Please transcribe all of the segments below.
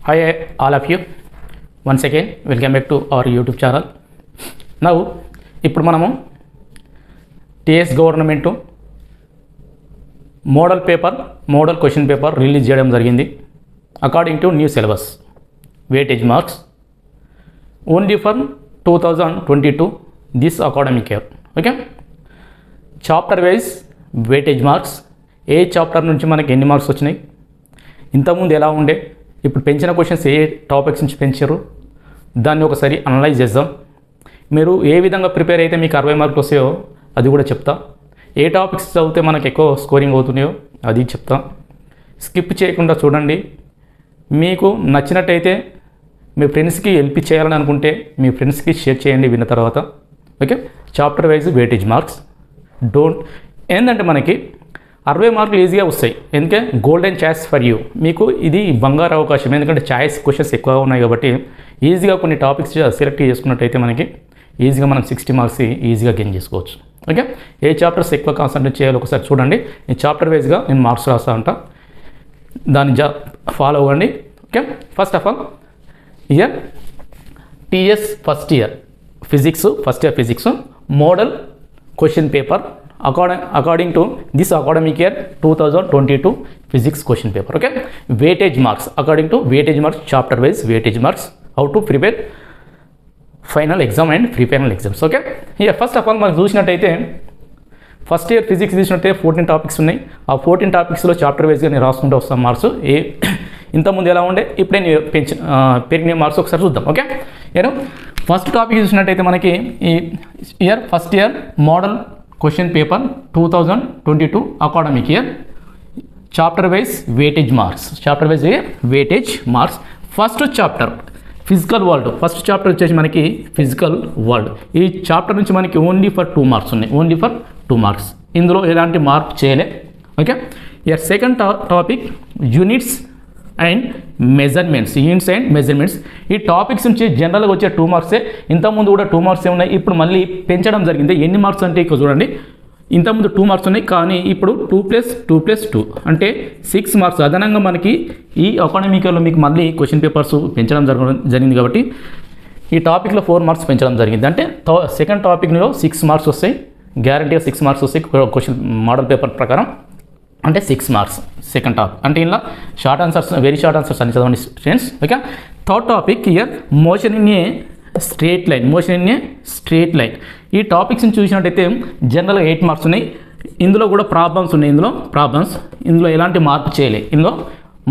Hi all of you. Once again welcome back to our YouTube channel. Now ఇప్పుడు మనము TS government model question paper release చేయడం జరిగింది. According to new syllabus weightage marks only for 2022 this academic year. Okay, chapter wise weightage marks, A chapter నుంచి మనకి ఎన్ని marks వచ్చినాయి, ఇంతకుముందు ఎలా ఉండే, ఇప్పుడు పెంచిన క్వశ్చన్స్ ఏ టాపిక్స్ నుంచి పెంచారు, దాన్ని ఒకసారి అనలైజ్ చేద్దాం. మీరు ఏ విధంగా ప్రిపేర్ అయితే మీకు 60 మార్కులు వస్తాయో అది కూడా చెప్తా. ఏ టాపిక్స్ చదివితే మనకు ఎక్కువ స్కోరింగ్ అవుతున్నాయో అది చెప్తా. స్కిప్ చేయకుండా చూడండి. మీకు నచ్చినట్టయితే మీ ఫ్రెండ్స్కి హెల్ప్ చేయాలని అనుకుంటే మీ ఫ్రెండ్స్కి షేర్ చేయండి విన్న తర్వాత. Okay, chapter wise weightage marks ఏంటంటే మనకి 60 మార్కులు ఈజీగా వస్తాయి. ఎందుకంటే గోల్డెన్ ఛాయిస్ ఫర్ యూ, మీకు ఇది బంగారు అవకాశం. ఎందుకంటే ఛాయిస్ క్వశ్చన్స్ ఎక్కువగా ఉన్నాయి కాబట్టి ఈజీగా కొన్ని టాపిక్స్ సెలెక్ట్ చేసుకున్నట్టయితే మనకి ఈజీగా మనం 60 మార్క్స్ ఈజీగా గెయిన్ చేసుకోవచ్చు. ఓకే, ఏ చాప్టర్స్ ఎక్కువ కాన్సన్ట్రేట్ చేయాలో ఒకసారి చూడండి. ఈ చాప్టర్ వైజ్గా నేను మార్క్స్ రాస్తా ఉంటా, దాన్ని ఫాలో అవ్వండి. Okay, first of all year TS first year physics model question paper according to this academic year 2022 physics question paper. Okay, weightage marks according to weightage marks, chapter wise weightage marks, how to prepare final exam and pre-final exams. Okay, here first of all మనం చూసినట్టయితే first year physics చూసినట్టయితే 14 topics ఉన్నాయి. ఆ 14 టాపిక్స్లో chapter వైజ్గా నేను రాసుకుంటూ వస్తాను marks. ఇంతకుముందు ఎలా ఉండే, ఇప్పుడే నేను పెరిగిన మార్క్స్ ఒకసారి చూద్దాం. ఓకే, నేను ఫస్ట్ టాపిక్ చూసినట్టయితే మనకి ఈ first year model question paper 2022 academic year, chapter wise weightage marks. First chapter physical world, first chapter వచ్చేసి మనకి ఫిజికల్ వరల్డ్. ఈ చాప్టర్ నుంచి మనకి ఓన్లీ ఫర్ 2 మార్క్స్ ఉన్నాయి, ఓన్లీ ఫర్ 2 మార్క్స్. ఇందులో ఎలాంటి మార్క్ చేయలే. Okay, year second topic units and measurements. ఈ టాపిక్స్ నుంచి జనరల్గా వచ్చే 2 మార్క్సే. ఇంతకుముందు కూడా 2 మార్క్సే ఉన్నాయి, ఇప్పుడు మళ్ళీ పెంచడం జరిగింది. ఎన్ని మార్క్స్ అంటే ఇక్కడ చూడండి, ఇంతకుముందు 2 మార్క్స్ ఉన్నాయి, కానీ ఇప్పుడు 2+2+2 అంటే 6 మార్క్స్ అదనంగా మనకి ఈ అకాడమిక్ ఇయర్లో మీకు మళ్ళీ క్వశ్చన్ పేపర్స్ పెంచడం జరిగింది. కాబట్టి ఈ టాపిక్లో 4 మార్క్స్ పెంచడం జరిగింది. అంటే సెకండ్ టాపిక్లో 6 మార్క్స్ వస్తాయి, గ్యారంటీగా 6 మార్క్స్ వస్తాయి క్వశ్చన్ మోడల్ పేపర్ ప్రకారం. అంటే 6 మార్క్స్ సెకండ్ టాపిక్. అంటే ఇలా short answers, very short answers అని చదవండి students. Okay, third topic year motion in A straight line. ఈ టాపిక్స్ని చూసినట్టయితే జనరల్గా 8 మార్క్స్ ఉన్నాయి. ఇందులో కూడా ప్రాబ్లమ్స్ ఉన్నాయి. ఇందులో ఎలాంటి మార్పు చేయలేదు. ఇందులో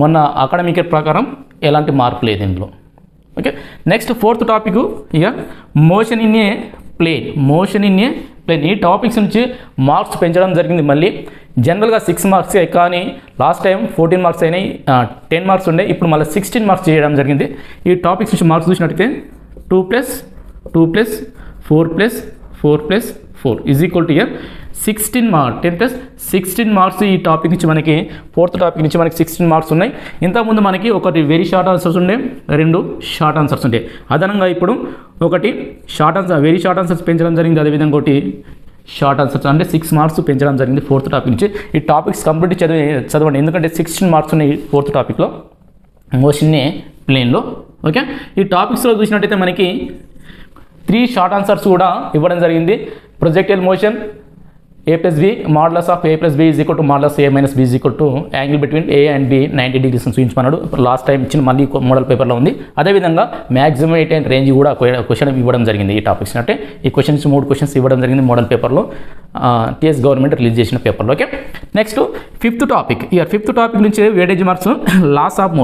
మొన్న అకాడమిక్ ఇయర్ ప్రకారం ఎలాంటి మార్పు లేదు ఇందులో. Okay, next fourth topic year motion in a plane. ఈ టాపిక్స్ నుంచి మార్క్స్ పెంచడం జరిగింది. మళ్ళీ జనరల్గా 6 మార్క్స్, కానీ లాస్ట్ టైం 14 మార్క్స్ అయినాయి, 10 మార్క్స్ ఉండే, ఇప్పుడు మళ్ళీ 16 మార్క్స్ చేయడం జరిగింది. ఈ టాపిక్స్ నుంచి మార్క్స్ చూసినట్టయితే 2+2+4+4+4 = 16 మార్క్స్. 10+16 మార్క్స్ ఈ టాపిక్ నుంచి మనకి, ఫోర్త్ టాపిక్ నుంచి మనకి 16 మార్క్స్ ఉన్నాయి. ఇంతకుముందు మనకి ఒకటి వెరీ షార్ట్ ఆన్సర్స్ ఉండే, 2 షార్ట్ ఆన్సర్స్ ఉండే. అదనంగా ఇప్పుడు ఒకటి వెరీ షార్ట్ ఆన్సర్స్ పెంచడం జరిగింది. అదేవిధంగా ఒకటి షార్ట్ ఆన్సర్స్ అంటే 6 మార్క్స్ పెంచడం జరిగింది ఫోర్త్ టాపిక్ నుంచి. ఈ టాపిక్స్ కంప్లీట్ చదవండి, ఎందుకంటే 16 మార్క్స్ ఉన్నాయి ఫోర్త్ టాపిక్లో, మోషన్ ప్లేన్లో. ఓకే, ఈ టాపిక్స్లో చూసినట్టయితే మనకి 3 షార్ట్ ఆన్సర్స్ కూడా ఇవ్వడం జరిగింది. Projectile motion, a+b, modulus of a+b = modulus a - b = angle between a and b 90 degrees చూపించమన్నాడు. లాస్ట్ టైం ఇచ్చిన మళ్ళీ మోడల్ పేపర్లో ఉంది. అదేవిధంగా మ్యాక్సిమం వెయిట్ అండ్ రేంజ్ కూడా క్వశ్చన్ ఇవ్వడం జరిగింది. ఈ టాపిక్స్ అంటే ఈ క్వశ్చన్స్ 3 క్వశ్చన్స్ ఇవ్వడం జరిగింది మోడల్ పేపర్లో, టీఎస్ గవర్నమెంట్ రిలీజ్ చేసిన పేపర్లో. ఓకే, నెక్స్ట్ ఫిఫ్త్ టాపిక్ నుంచి weightage marks laws of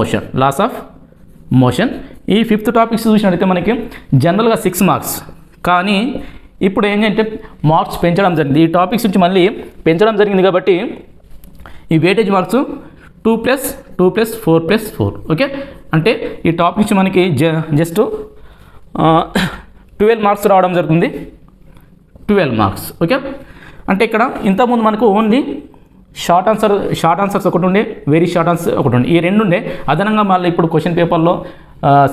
motion. ఈ ఫిఫ్త్ టాపిక్స్ చూసినట్టయితే మనకి జనరల్గా 6 మార్క్స్, కానీ ఇప్పుడు ఏంటంటే మార్క్స్ పెంచడం జరిగింది. ఈ టాపిక్స్ నుంచి మళ్ళీ పెంచడం జరిగింది కాబట్టి ఈ వెయిటేజ్ మార్క్స్ 2+2+4+4. ఓకే, అంటే ఈ టాపిక్ నుంచి మనకి జస్ట్ 12 మార్క్స్ రావడం జరుగుతుంది. 12 మార్క్స్. ఓకే, అంటే ఇక్కడ ఇంతకుముందు మనకు ఓన్లీ షార్ట్ ఆన్సర్స్ ఒకటి ఉండే, వెరీ షార్ట్ ఆన్సర్ ఒకటి ఉండే, ఈ 2 ఉండే. అదనంగా మళ్ళీ ఇప్పుడు క్వశ్చన్ పేపర్లో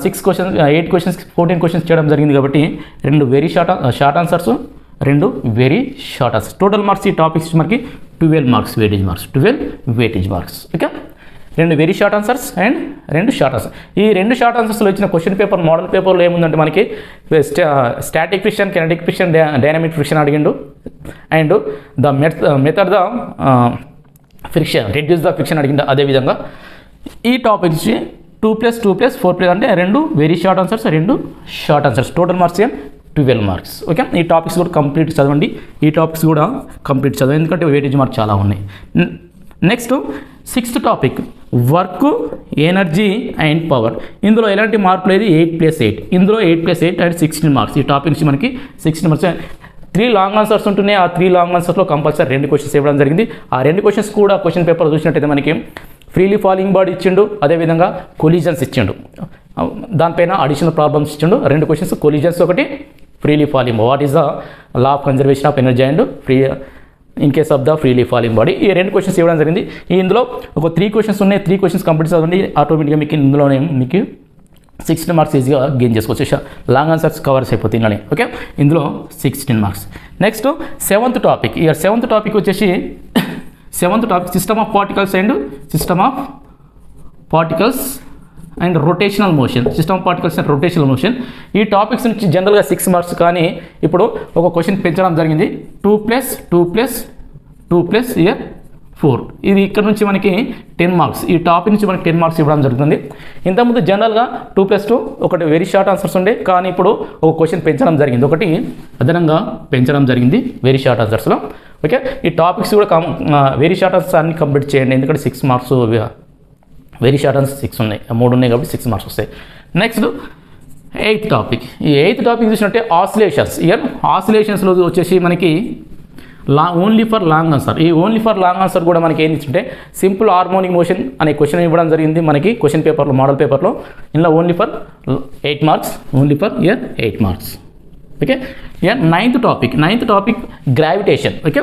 8 క్వశ్చన్స్ 14 క్వశ్చన్స్ చేయడం జరిగింది కాబట్టి 2 very short answers, 2 very short answers. Total marks ఈ టాపిక్స్ మనకి 12 marks weightage marks. Okay, 2 very short answers and 2 short answers. ఈ 2 షార్ట్ ఆన్సర్స్లో ఇచ్చిన క్వశ్చన్ పేపర్ మోడల్ పేపర్లో ఏముందంటే మనకి static friction, kinetic friction, dynamic friction అడిగిండు. And the method the friction, reduce the friction అడిగిండు. అదేవిధంగా ఈ టాపిక్ నుంచి 2+2+4+ అంటే 2 very short answers, 2 short answers. Total marks 12 marks. Okay, ఈ టాపిక్స్ కూడా కంప్లీట్ చదవండి. ఈ టాపిక్స్ కూడా కంప్లీట్ చదవండి, ఎందుకంటే వెయిటేజ్ మార్క్స్ చాలా ఉన్నాయి. Next 6th topic work, energy and power. ఇందులో ఎలాంటి మార్పు లేదు, 8+8. ఇందులో 8+8 అండ్ 16 మార్క్స్. ఈ టాపిక్ నుంచి మనకి 16 మార్క్స్. 3 లాంగ్ ఆన్సర్స్ ఉంటున్నాయి. ఆ 3 లాంగ్ ఆన్సర్స్లో కంపల్సరీ 2 క్వశ్చన్స్ ఇవ్వడం జరిగింది. ఆ 2 క్వశ్చన్స్ కూడా క్వశ్చన్ పేపర్ చూసినట్టయితే మనకి ఫ్రీలీ ఫాలింగ్ బాడీ ఇచ్చిండు, అదేవిధంగా కొలిజన్స్ ఇచ్చిండు, దానిపైన అడిషనల్ ప్రాబ్లమ్స్ ఇచ్చిండు. 2 క్వశ్చన్స్ కొలిజన్స్, ఒకటి freely falling. What is the law of conservation of energy and free in case of the freely falling body. ఈ 2 క్వశ్చన్స్ ఇవ్వడం జరిగింది. ఇందులో ఒక 3 క్వశ్చన్స్ ఉన్నాయి. 3 క్వశ్చన్స్ కంప్లీట్ చదవండి, ఆటోమేటిక్గా మీకు ఇందులోనే మీకు 16 మార్క్స్ ఈజీగా గెయిన్ చేసుకోవచ్చు. లాంగ్ ఆన్సర్స్ కవర్స్ అయిపోతాయి ఇందులోనే. ఓకే, ఇందులో 16 మార్క్స్. Next 7th topic. ఈ 7th టాపిక్ వచ్చేసి 7th topic system of particles and system of particles and rotational motion. System of particles and rotational motion. ఈ టాపిక్స్ నుంచి జనరల్గా 6 మార్క్స్, కానీ ఇప్పుడు ఒక క్వశ్చన్ పెంచడం జరిగింది. 2+2+2+4. ఇది ఇక్కడ నుంచి మనకి 10 మార్క్స్. ఈ టాపిక్ నుంచి మనకి 10 మార్క్స్ ఇవ్వడం జరుగుతుంది. ఇంతకుముందు జనరల్గా 2+2 ఒకటి వెరీ షార్ట్ ఆన్సర్స్ ఉండే, కానీ ఇప్పుడు ఒక క్వశ్చన్ పెంచడం జరిగింది, ఒకటి అదనంగా పెంచడం జరిగింది వెరీ షార్ట్ ఆన్సర్స్లో. ఓకే, ఈ టాపిక్స్ కూడా వెరీ షార్ట్ ఆన్సర్స్ అన్ని కంప్లీట్ చేయండి, ఎందుకంటే 6 మార్క్స్ వెరీ షార్ట్ ఆన్సర్స్ 6 ఉన్నాయి, 3 ఉన్నాయి కాబట్టి 6 మార్క్స్ వస్తాయి. Next 8th topic. ఈ 8th టాపిక్ చూసినట్టే ఆసిలేషన్స్. ఇయర్ ఆసిలేషన్స్లో వచ్చేసి మనకి ఓన్లీ ఫర్ లాంగ్ ఆన్సర్. ఈ ఓన్లీ ఫర్ లాంగ్ ఆన్సర్ కూడా మనకి ఏం ఇచ్చింటే సింపుల్ హార్మోనిక్ మోషన్ అనే క్వశ్చన్ ఇవ్వడం జరిగింది మనకి క్వశ్చన్ పేపర్లో, మోడల్ పేపర్లో. ఇందులో only for 8 marks, only for 8 marks. Okay, 9th topic gravitation. Okay,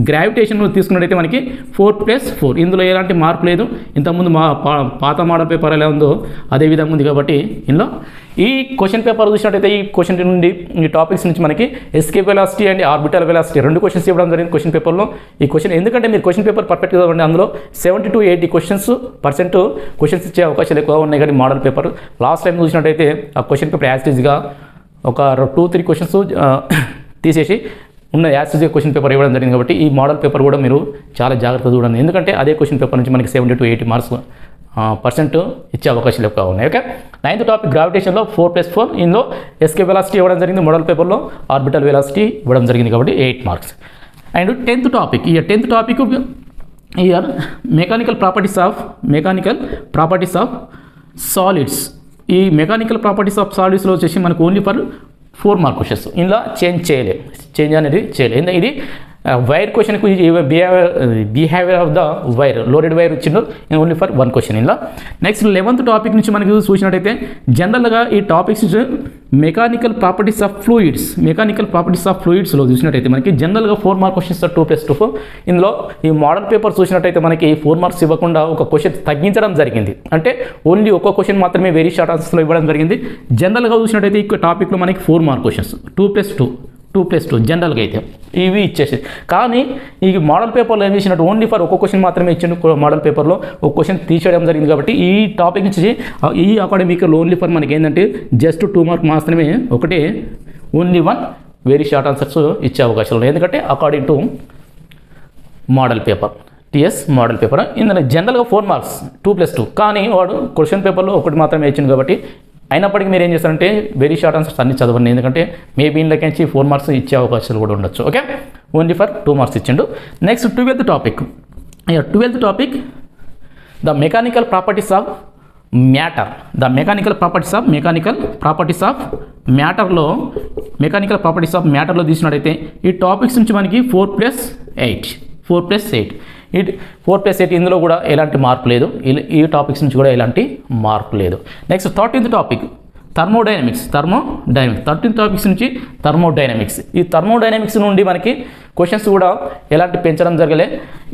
gravitation తీసుకున్నట్టయితే మనకి 4+4. ఇందులో ఎలాంటి మార్పు లేదు. ఇంతకుముందు పాత మోడల్ పేపర్ ఎలా ఉందో అదే విధంగా ఉంది కాబట్టి ఇందులో ఈ క్వశ్చన్ పేపర్ చూసినట్టయితే ఈ క్వశ్చన్ నుండి, ఈ టాపిక్స్ నుంచి మనకి escape velocity and orbital velocity 2 questions ఇవ్వడం జరిగింది క్వశ్చన్ పేపర్లో. ఈ క్వశ్చన్ ఎందుకంటే మీరు క్వశ్చన్ పేపర్ పర్ఫెక్ట్గా ఉండే అందులో 70 to 80% క్వశ్చన్స్ ఇచ్చే అవకాశాలు ఎక్కువ ఉన్నాయి. కానీ మోడల్ పేపర్ లాస్ట్ టైం చూసినట్టయితే ఆ క్వశ్చన్ పేపర్ యాజిటీజ్గా ఒక 2-3 క్వశ్చన్స్ తీసేసి ఉన్న యాజిటీజ్గా క్వశ్చన్ పేపర్ ఇవ్వడం జరిగింది. కాబట్టి ఈ మోడల్ పేపర్ కూడా మీరు చాలా జాగ్రత్తగా చూడండి, ఎందుకంటే అదే క్వశ్చన్ పేపర్ నుంచి మనకి 70 to 80 మార్క్స్ ఇచ్చే అవకాశాలు ఎక్కువ ఉన్నాయి. ఓకే, 9th టాపిక్ గ్రావిటేషన్లో 4+4. ఇందులో ఎస్కేప్ వెలాసిటీ ఇవ్వడం జరిగింది, మోడల్ పేపర్లో ఆర్బిటల్ వెలాసిటీ ఇవ్వడం జరిగింది కాబట్టి 8 మార్క్స్. And 10th topic. ఈ 10th topic year mechanical properties of solids. ఈ మెకానికల్ ప్రాపర్టీస్ ఆఫ్ సాలిడ్స్లో వచ్చేసి మనకు ఓన్లీ ఫర్ 4 మార్క్ క్వశ్చన్స్. ఇందులో చేంజ్ అనేది చేయలేదు. ఇది వైర్ క్వశ్చన్కు behaviour of the wire, loaded wire వచ్చిందో ఓన్లీ ఫర్ 1 క్వశ్చన్ ఇందులో. నెక్స్ట్ 11th టాపిక్ నుంచి మనకి చూసినట్టయితే జనరల్గా ఈ టాపిక్స్ మెకానికల్ ప్రాపర్టీస్ ఆఫ్ ఫ్లూయిడ్స్లో చూసినట్టయితే మనకి జనరల్గా 4 మార్క్ క్వశ్చన్స్ 2+2 ఇందులో ఈ మోడల్ పేపర్ చూసినట్టయితే మనకి 4 మార్క్స్ ఇవ్వకుండా ఒక క్వశ్చన్ తగ్గించడం జరిగింది. అంటే ఓన్లీ ఒక క్వశ్చన్ మాత్రమే వెరీ షార్ట్ ఆన్సర్స్లో ఇవ్వడం జరిగింది. జనరల్గా చూసినట్టయితే ఈ టాపిక్లో మనకి 4 మార్క్ క్వశ్చన్స్ 2+2 జనరల్గా అయితే ఇవి ఇచ్చేసి, కానీ ఈ మోడల్ పేపర్లో ఏం చేసినట్టు ఓన్లీ ఫర్ ఒక క్వశ్చన్ మాత్రమే ఇచ్చిండు. మోడల్ పేపర్లో ఒక క్వశ్చన్ తీసేయడం జరిగింది. కాబట్టి ఈ టాపిక్ నుంచి ఈ అకాడమిక్లో ఓన్లీ ఫర్ మనకి ఏంటంటే జస్ట్ 2 మార్క్ మాత్రమే, ఒకటే ఓన్లీ 1 వెరీ షార్ట్ ఆన్సర్స్ ఇచ్చే అవకాశాలు ఉన్నాయి. ఎందుకంటే according to model paper, TS model paper ఇందులో జనరల్గా 4 మార్క్స్ 2+2, కానీ వాడు క్వశ్చన్ పేపర్లో ఒకటి మాత్రమే ఇచ్చింది. కాబట్టి అయినప్పటికీ మీరు ఏం చేస్తారంటే వెరీ షార్ట్ ఆన్సర్స్ అన్ని చదవండి, ఎందుకంటే మేబీ ఇందులోకించి 4 మార్క్స్ ఇచ్చే అవకాశాలు కూడా ఉండొచ్చు. ఓకే, ఓన్లీ ఫర్ 2 మార్క్స్ ఇచ్చిండు. Next 12th topic. 12th topic the mechanical properties of matter. Mechanical properties of మ్యాటర్లో తీసినట్టయితే ఈ టాపిక్స్ నుంచి మనకి 4+8 ఇందులో కూడా ఎలాంటి మార్పు లేదు. ఈ టాపిక్స్ నుంచి కూడా ఎలాంటి మార్పు లేదు. Next 13th topic thermodynamics. 13th topics నుంచి థర్మోడైనమిక్స్. ఈ థర్మోడైనమిక్స్ నుండి మనకి క్వశ్చన్స్ కూడా ఎలాంటి పెంచడం జరగలే.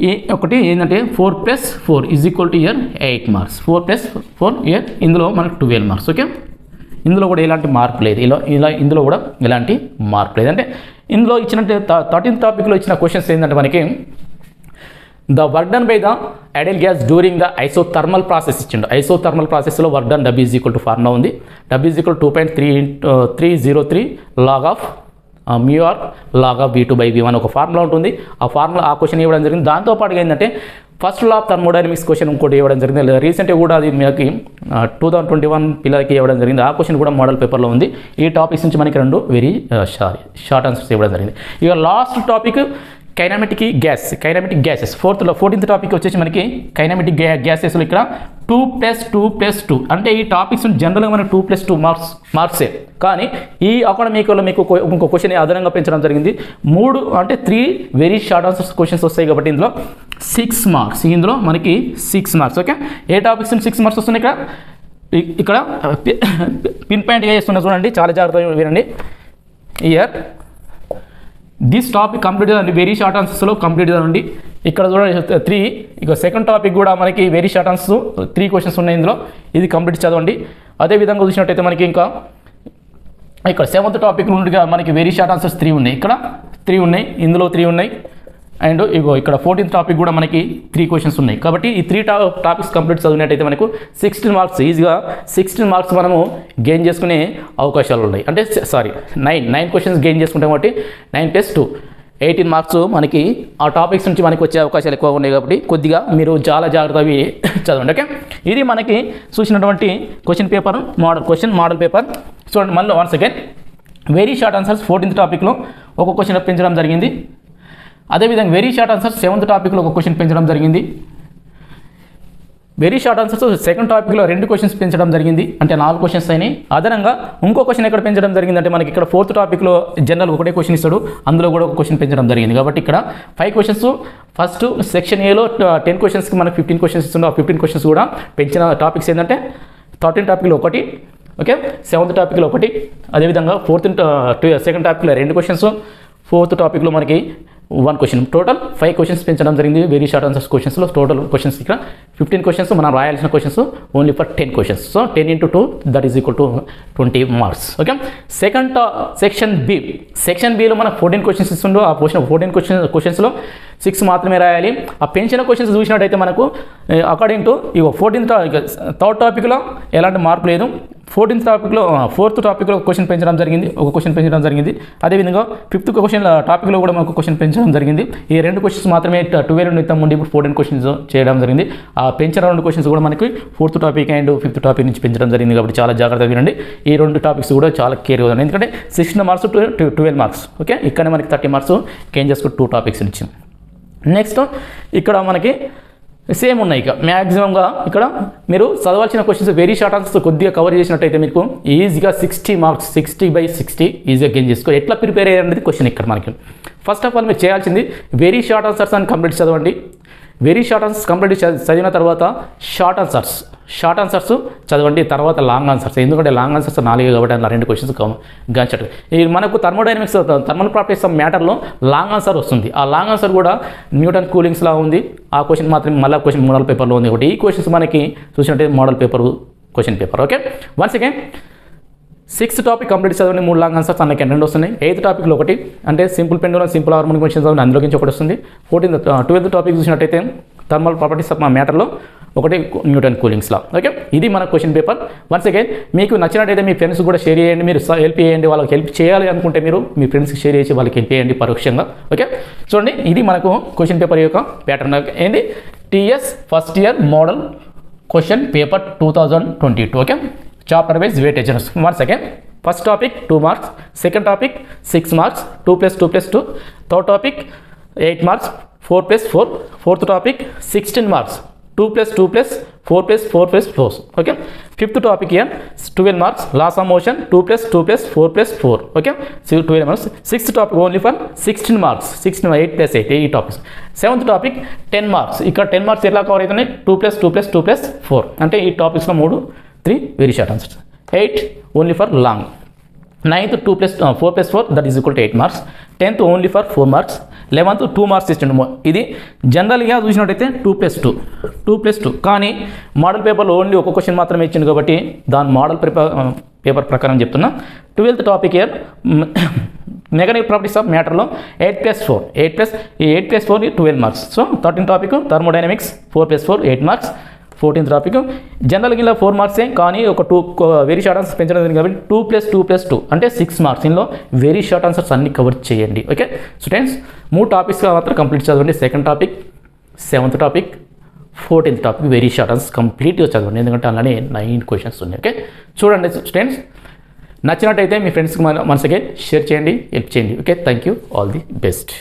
ఈ ఒకటి ఏంటంటే 4+4 = 8 మార్క్స్. 4+4 ఇందులో మనకి 12 మార్క్స్. ఓకే, ఇందులో కూడా ఎలాంటి మార్పు లేదు. ఇందులో కూడా ఎలాంటి మార్పు లేదు. అంటే ఇందులో ఇచ్చినట్టు 13th టాపిక్లో ఇచ్చిన క్వశ్చన్స్ ఏంటంటే మనకి the work done by the ideal gas during the isothermal process ఇచ్చిండు. ఐసోథర్మల్ ప్రాసెస్లో వర్క్ డన్ W = ఫార్ములా ఉంది. W = 2.303 log of μr log of V2/V1 ఒక ఫార్ములా ఉంటుంది. ఆ ఫార్ములా ఆ క్వశ్చన్ ఇవ్వడం జరిగింది. దాంతోపాటుగా ఏంటంటే first law of thermodynamics question ఇంకోటి ఇవ్వడం జరిగింది. రీసెంట్గా కూడా అది మనకి 2021 పిల్లలకి ఇవ్వడం జరిగింది. ఆ క్వశ్చన్ కూడా మోడల్ పేపర్లో ఉంది. ఈ టాపిక్స్ నుంచి మనకి రెండు షార్ట్ ఆన్సర్స్ ఇవ్వడం జరిగింది. ఇక last topic kinematic gases. 14th topic వచ్చేసి మనకి కైనమెటిక్ గ్యాసెస్లో ఇక్కడ 2+2+2 అంటే ఈ టాపిక్స్ జనరల్గా మనకి 2+2 మార్క్సే. కానీ ఈ అకాడమిక్లో మీకు ఇంకో క్వశ్చన్ అదనంగా పెంచడం జరిగింది. 3 వెరీ షార్ట్ ఆన్సర్స్ క్వశ్చన్స్ వస్తాయి కాబట్టి ఇందులో 6 మార్క్స్. ఇందులో మనకి 6 మార్క్స్. ఓకే, ఏ టాపిక్స్ 6 మార్క్స్ వస్తున్నాయి ఇక్కడ పిన్ పాయింట్గా చేస్తున్నా చూడండి, చాలా జాగ్రత్తగా వినండి. ఇయర్ దిస్ టాపిక్ కంప్లీట్ అండి, వెరీ షార్ట్ ఆన్సర్స్లో కంప్లీట్ అండి. ఇక్కడ చూడండి 3. ఇక సెకండ్ టాపిక్ కూడా మనకి వెరీ షార్ట్ ఆన్సర్స్ 3 క్వశ్చన్స్ ఉన్నాయి ఇందులో. ఇది కంప్లీట్ చదవండి. అదేవిధంగా చూసినట్టయితే మనకి ఇంకా ఇక్కడ 7th టాపిక్ నుండిగా మనకి వెరీ షార్ట్ ఆన్సర్స్ 3 ఉన్నాయి. ఇక్కడ 3 ఉన్నాయి, ఇందులో 3 ఉన్నాయి. అండ్ ఇగో ఇక్కడ 14th టాపిక్ కూడా మనకి 3 క్వశ్చన్స్ ఉన్నాయి. కాబట్టి ఈ 3 టాపిక్స్ కంప్లీట్ చదివినట్టయితే మనకు 16 మార్క్స్ ఈజీగా 16 మార్క్స్ మనము గెయిన్ చేసుకునే అవకాశాలు ఉన్నాయి. అంటే 9 క్వశ్చన్స్ గెయిన్ చేసుకుంటాం కాబట్టి 9+2 18 మార్క్స్ మనకి ఆ టాపిక్స్ నుంచి మనకి వచ్చే అవకాశాలు ఎక్కువ ఉన్నాయి. కాబట్టి కొద్దిగా మీరు చాలా జాగ్రత్తగా చదవండి. ఓకే, ఇది మనకి చూసినటువంటి క్వశ్చన్ పేపర్ మోడల్ పేపర్. చూడండి మళ్ళీ once again very short answers 14th టాపిక్లో ఒక క్వశ్చన్ పెంచడం జరిగింది. అదేవిధంగా వెరీ షార్ట్ ఆన్సర్స్ 7th టాపిక్లో ఒక క్వశ్చన్ పెంచడం జరిగింది. వెరీ షార్ట్ ఆన్సర్స్ 2nd టాపిక్లో 2 క్వశ్చన్స్ పెంచడం జరిగింది, అంటే 4 క్వశ్చన్స్ అయినాయి. అదనంగా ఇంకో క్వశ్చన్ ఎక్కడ పెంచడం జరిగింది అంటే మనకి ఇక్కడ 4th టాపిక్లో జనరల్ ఒకటే క్వశ్చన్ ఇస్తాడు, అందులో కూడా ఒక క్వశ్చన్ పెంచడం జరిగింది. కాబట్టి ఇక్కడ 5 క్వశ్చన్స్ ఫస్ట్ సెక్షన్ ఏలో 10 క్వశ్చన్స్కి మనకి 15 క్వశ్చన్స్ ఇస్తుండే. ఆ 15 క్వశ్చన్స్ కూడా పెంచిన టాపిక్స్ ఏంటంటే 13th టాపిక్లో 1, ఓకే, 7th టాపిక్లో 1, అదేవిధంగా 2nd టాపిక్లో 2 క్వశ్చన్స్, 4th టాపిక్లో మనకి 1 క్వశ్చన్. టోటల్ 5 క్వశ్చన్స్ పెంచడం జరిగింది వెరీ షార్ట్ ఆన్సర్స్ క్వశ్చన్స్లో. టోటల్ క్వశ్చన్స్ ఇక్కడ 15 క్వశ్చన్స్, మనం రాయాల్సిన questions only for 10 questions. So 10 × 2 that is equal to 20 marks. Okay, section బిలో మనకు 14 క్వశ్చన్స్ ఇస్తుండో. ఆ 14 క్వశ్చన్స్లో 6 మాత్రమే రాయాలి. ఆ పెంచిన క్వశ్చన్స్ చూసినట్టయితే మనకు అకార్డింగ్ టు 3rd టాపిక్లో ఎలాంటి మార్పు లేదు. 4th టాపిక్లో క్వశ్చన్ పెంచడం జరిగింది, ఒక క్వశ్చన్ పెంచడం జరిగింది. అదేవిధంగా 5th టాపిక్లో కూడా మనకు క్వశ్చన్ పెంచడం జరిగింది. ఈ 2 క్వశ్చన్స్ మాత్రమే 12 నిమిత్తం ఉండి ఇప్పుడు 14 క్వశ్చన్స్ చేయడం జరిగింది. ఆ పెంచిన 2 క్వశ్చన్స్ కూడా మనకి 4th topic and 5th topic నుంచి పెంచడం జరిగింది. కాబట్టి చాలా జాగ్రత్తగా వినండి. ఈ 2 టాపిక్స్ కూడా చాలా కేర్గా ఉంది, ఎందుకంటే 16 మార్క్స్ 12 మార్క్స్. ఓకే, ఇక్కడ మనకి 30 మార్క్స్ గెయిన్ చేసుకుని 2 టాపిక్స్ నుంచి. నెక్స్ట్ ఇక్కడ మనకి సేమ్ ఉన్నాయి. ఇక మ్యాక్సిమంగా ఇక్కడ మీరు చదవాల్సిన క్వశ్చన్స్ వెరీ షార్ట్ ఆన్సర్స్ కొద్దిగా కవర్ చేసినట్టయితే మీకు ఈజీగా 60 మార్క్స్ 60/60 ఈజీగా గెయిన్ చేసుకో. ఎట్లా ప్రిపేర్ అయ్యేది క్వశ్చన్ ఇక్కడ మనకి. ఫస్ట్ ఆఫ్ ఆల్ మీరు చేయాల్సింది వెరీ షార్ట్ ఆన్సర్స్ అని కంప్లీట్ చదవండి. వెరీ షార్ట్ ఆన్సర్స్ కంప్లీట్ చదివిన తర్వాత షార్ట్ ఆన్సర్స్ చదవండి. తర్వాత లాంగ్ ఆన్సర్స్, ఎందుకంటే లాంగ్ ఆన్సర్స్ 4 కాబట్టి అలా 2 క్వశ్చన్స్ గంచట్టు. ఈ మనకు థర్మోడైనమిక్స్ థర్మల్ ప్రాపర్టీస్ ఆఫ్ మ్యాటర్లో లాంగ్ ఆన్సర్ వస్తుంది. ఆ లాంగ్ ఆన్సర్ కూడా న్యూటన్ కూలింగ్స్లా ఉంది. ఆ క్వశ్చన్ మాత్రమే మళ్ళీ క్వశ్చన్ మోడల్ పేపర్లో ఉంది. ఒకటి ఈ క్వశ్చన్స్ మనకి చూసినట్టే model paper question paper. Okay, once again 6th topic complete చదవండి. 3 లాంగ్ ఆన్సర్స్ అన్నకి 2 వస్తున్నాయి. 8th టాపిక్లో 1, అంటే simple pendulum simple harmonic questions చదవండి, అందులో నుంచి 1 వస్తుంది. 12th టాపిక్ చూసినట్టయితే థర్మల్ ప్రాపర్టీస్ ఆఫ్ మ్యాటర్లో 1 న్యూటన్ కూలింగ్స్లా. ఓకే, ఇది మన క్వశ్చన్ పేపర్. వన్స్ అగైన్ మీకు నచ్చినట్టయితే మీ ఫ్రెండ్స్ కూడా షేర్ చేయండి, మీరు హెల్ప్ చేయండి. వాళ్ళకి హెల్ప్ చేయాలి అనుకుంటే మీరు మీ ఫ్రెండ్స్కి షేర్ చేసి వాళ్ళకి హెల్ప్ చేయండి పరోక్షంగా. ఓకే, చూడండి ఇది మనకు క్వశ్చన్ పేపర్ యొక్క ప్యాటర్న్. ఏంటి TS first year model question paper 2022. Okay, chapter wise weightage. Once again first topic 2 marks, second topic 6 marks 2+2+2, third topic 8 marks 4+4, fourth topic 16 marks 2+2+4+4+4. Okay, fifth topic here 12 marks laws of motion 2+2+4+4. Okay, 12 marks. Sixth topic only for 16 marks 8+8 ఈ topics. Seventh topic 10 marks. ఇక్కడ 10 marks ఎలా cover అవుతున్నాయి 2+2+2+4, అంటే ఈ టాపిక్స్లో 3 very short answers. 8 only for long. 9th 4+4 that is equal to 8 marks. 10th only for 4 marks. 11th 2 marks ఇచ్చిండు. ఇది జనరల్గా చూసినట్టయితే 2+2 కానీ మోడల్ పేపర్లో ఓన్లీ ఒక క్వశ్చన్ మాత్రమే ఇచ్చిండు కాబట్టి దాని మోడల్ పేపర్ ప్రకారం చెప్తున్నా. 12th topic year mechanical properties of మ్యాటర్లో 8+4 8+4 12 marks. So 13 topic thermodynamics 4+4 8 marks. 14th topic జనరల్గా ఇలా 4 మార్క్సే, కానీ ఒక 2 వెరీ షార్ట్ ఆన్సర్స్ పెంచడం జరిగింది కాబట్టి 2+2+2 అంటే 6 మార్క్స్. ఇందులో వెరీ షార్ట్ ఆన్సర్స్ అన్ని కవర్ చేయండి. ఓకే స్టూడెంట్స్, 3 టాపిక్స్గా మాత్రం కంప్లీట్ చదవండి. 2nd topic, 7th topic, 14th topic very short answers కంప్లీట్గా చదవండి, ఎందుకంటే అలానే 9 క్వశ్చన్స్ ఉన్నాయి. ఓకే చూడండి స్టూడెంట్స్, నచ్చినట్టయితే మీ ఫ్రెండ్స్కి మనసుకి షేర్ చేయండి, హెల్ప్ చేయండి. Okay thank you, all the best.